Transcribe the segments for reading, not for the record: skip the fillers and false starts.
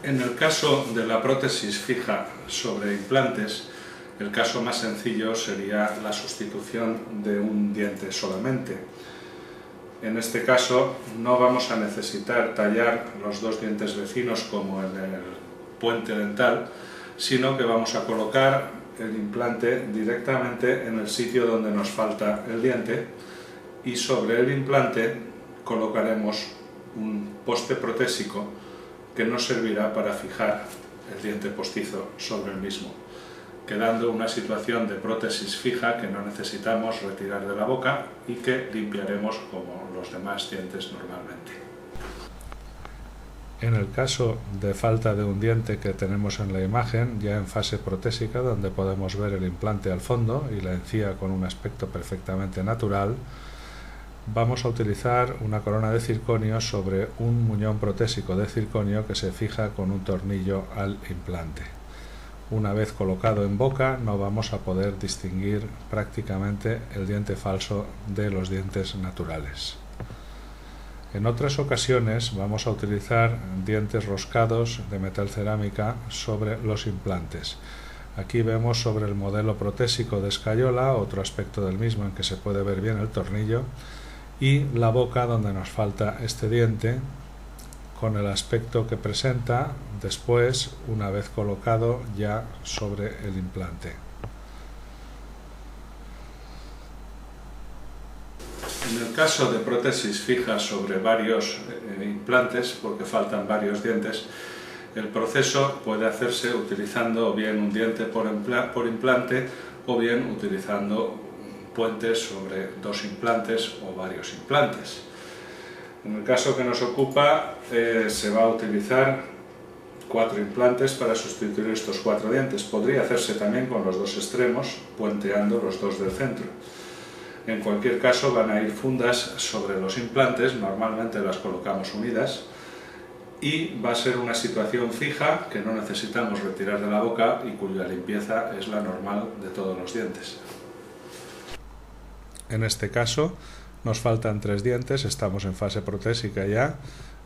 En el caso de la prótesis fija sobre implantes, el caso más sencillo sería la sustitución de un diente solamente. En este caso no vamos a necesitar tallar los dos dientes vecinos como en el puente dental, sino que vamos a colocar el implante directamente en el sitio donde nos falta el diente y sobre el implante colocaremos un poste protésico que nos servirá para fijar el diente postizo sobre el mismo, quedando una situación de prótesis fija que no necesitamos retirar de la boca y que limpiaremos como los demás dientes normalmente. En el caso de falta de un diente que tenemos en la imagen, ya en fase protésica, donde podemos ver el implante al fondo y la encía con un aspecto perfectamente natural, vamos a utilizar una corona de circonio sobre un muñón protésico de circonio que se fija con un tornillo al implante. Una vez colocado en boca no vamos a poder distinguir prácticamente el diente falso de los dientes naturales. En otras ocasiones vamos a utilizar dientes roscados de metal cerámica sobre los implantes. Aquí vemos sobre el modelo protésico de escayola otro aspecto del mismo en que se puede ver bien el tornillo y la boca donde nos falta este diente con el aspecto que presenta después una vez colocado ya sobre el implante. En el caso de prótesis fija sobre varios implantes, porque faltan varios dientes, el proceso puede hacerse utilizando o bien un diente por implante o bien utilizando puentes sobre dos implantes o varios implantes. En el caso que nos ocupa se va a utilizar 4 implantes para sustituir estos 4 dientes. Podría hacerse también con los dos extremos, puenteando los dos del centro. En cualquier caso van a ir fundas sobre los implantes, normalmente las colocamos unidas, y va a ser una situación fija que no necesitamos retirar de la boca y cuya limpieza es la normal de todos los dientes. En este caso nos faltan 3 dientes, estamos en fase protésica ya,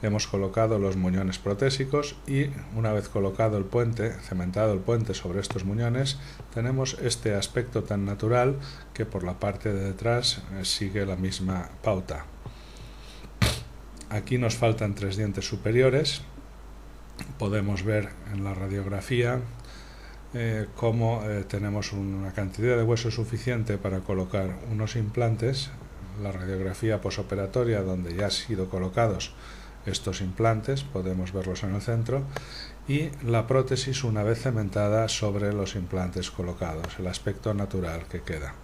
hemos colocado los muñones protésicos y una vez colocado el puente, cementado el puente sobre estos muñones, tenemos este aspecto tan natural que por la parte de detrás sigue la misma pauta. Aquí nos faltan 3 dientes superiores, podemos ver en la radiografía cómo tenemos una cantidad de hueso suficiente para colocar unos implantes, la radiografía posoperatoria donde ya han sido colocados estos implantes, podemos verlos en el centro, y la prótesis una vez cementada sobre los implantes colocados, el aspecto natural que queda.